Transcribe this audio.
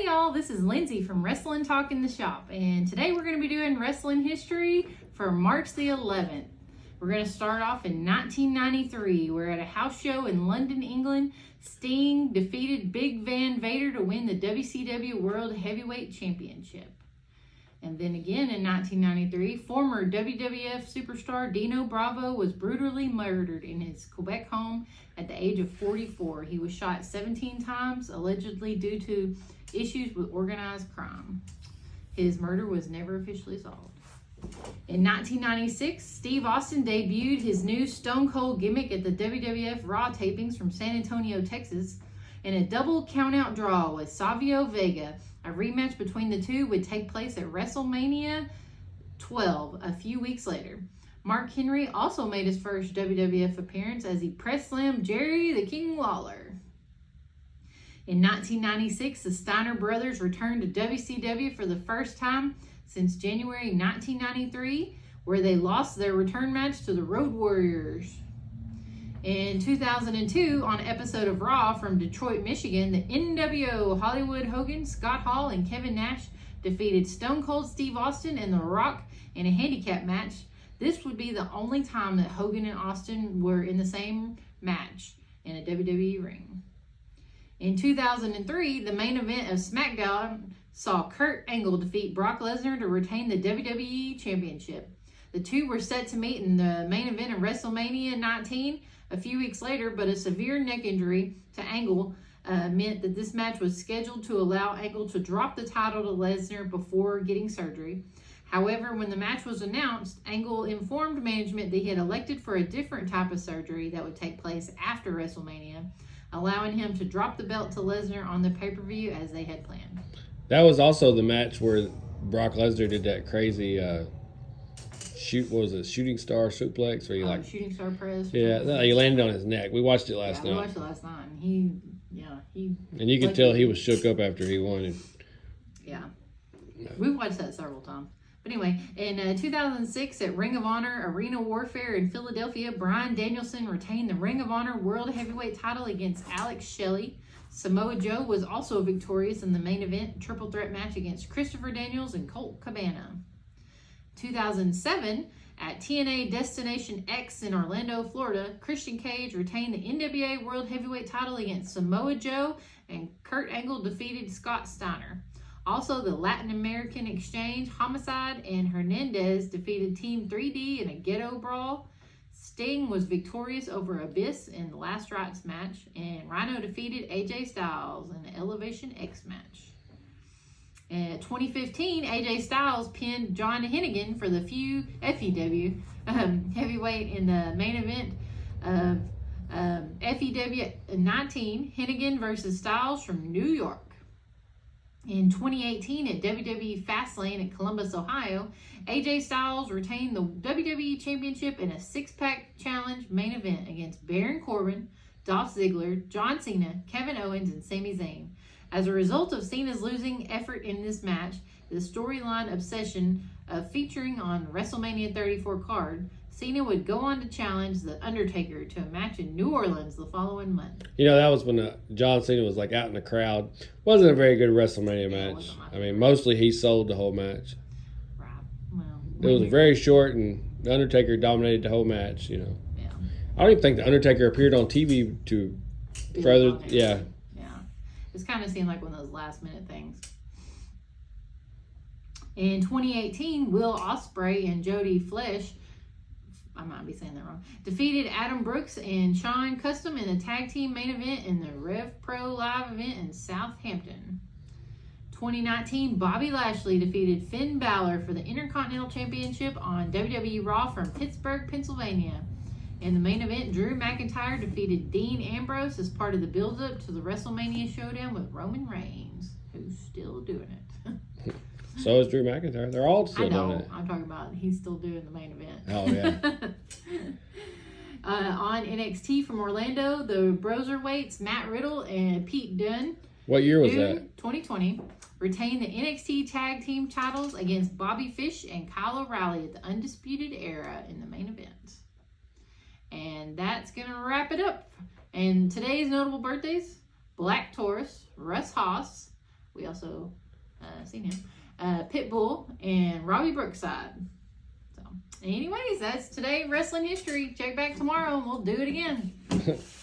y'all, this is Lindsay from Wrestling Talk in the Shop, and today we're going to be doing wrestling history for March the 11th. We're going to start off in 1993. We're at a house show in London, England. Sting defeated Big Van Vader to win the WCW World Heavyweight Championship. And then again in 1993, former WWF superstar Dino Bravo was brutally murdered in his Quebec home at the age of 44. He was shot 17 times, allegedly due to issues with organized crime. His murder was never officially solved. In 1996, Steve Austin debuted his new Stone Cold gimmick at the WWF Raw tapings from San Antonio, Texas, in a double countout draw with Savio Vega. A rematch between the two would take place at WrestleMania 12 a few weeks later. Mark Henry also made his first WWF appearance as he press slammed Jerry the King Lawler. In 1996, the Steiner brothers returned to WCW for the first time since January 1993, where they lost their return match to the Road Warriors. In 2002, on an episode of Raw from Detroit, Michigan, the NWO Hollywood Hogan, Scott Hall, and Kevin Nash defeated Stone Cold Steve Austin and The Rock in a handicap match. This would be the only time that Hogan and Austin were in the same match in a WWE ring. In 2003, the main event of SmackDown saw Kurt Angle defeat Brock Lesnar to retain the WWE Championship. The two were set to meet in the main event of WrestleMania 19 a few weeks later, but a severe neck injury to Angle meant that this match was scheduled to allow Angle to drop the title to Lesnar before getting surgery. However, when the match was announced, Angle informed management that he had elected for a different type of surgery that would take place after WrestleMania, allowing him to drop the belt to Lesnar on the pay-per-view as they had planned. That was also the match where Brock Lesnar did that crazy shooting star suplex, where he shooting star press. Yeah, he landed on his neck. We watched it last night. We watched it last night. He. And you could tell he was shook up after he won. Yeah, we watched that several times. But anyway, in 2006 at Ring of Honor Arena Warfare in Philadelphia, Bryan Danielson retained the Ring of Honor World Heavyweight title against Alex Shelley. Samoa Joe was also victorious in the main event triple threat match against Christopher Daniels and Colt Cabana. 2007, at TNA Destination X in Orlando, Florida, Christian Cage retained the NWA World Heavyweight title against Samoa Joe, and Kurt Angle defeated Scott Steiner. Also, the Latin American Exchange, Homicide, and Hernandez defeated Team 3D in a ghetto brawl. Sting was victorious over Abyss in the Last Rites match, and Rhino defeated AJ Styles in the Elevation X match. In 2015, AJ Styles pinned John Hennigan for the FEW heavyweight in the main event of FEW 19, Hennigan versus Styles from New York. In 2018, at WWE Fastlane in Columbus, Ohio, AJ Styles retained the WWE Championship in a six-pack challenge main event against Baron Corbin, Dolph Ziggler, John Cena, Kevin Owens, and Sami Zayn. As a result of Cena's losing effort in this match, the storyline obsession featuring on WrestleMania 34 card, Cena would go on to challenge The Undertaker to a match in New Orleans the following month. That was when John Cena was out in the crowd. Wasn't a very good WrestleMania match. Mostly he sold the whole match. Right. Well, it was very short, and The Undertaker dominated the whole match. Yeah. I don't even think The Undertaker appeared on TV to further. Yeah. It's kind of seemed like one of those last minute things. In 2018, Will Ospreay and Jody Flesh, I might be saying that wrong, defeated Adam Brooks and Sean Custom in the tag team main event in the Rev Pro Live event in Southampton. 2019, Bobby Lashley defeated Finn Balor for the Intercontinental Championship on WWE Raw from Pittsburgh, Pennsylvania. In the main event, Drew McIntyre defeated Dean Ambrose as part of the build-up to the WrestleMania showdown with Roman Reigns, who's still doing it. So is Drew McIntyre. They're all still doing it. I'm talking about he's still doing the main event. Oh, yeah. On NXT from Orlando, the Broserweights, Matt Riddle and Pete Dunne. What year was that? 2020. Retained the NXT Tag Team titles against Bobby Fish and Kyle O'Reilly at the Undisputed Era in the main event. And that's going to wrap it up. And today's notable birthdays: Black Taurus, Russ Haas, We also seen him. Pitbull and Robbie Brookside. So, anyways, that's today wrestling history. Check back tomorrow and we'll do it again.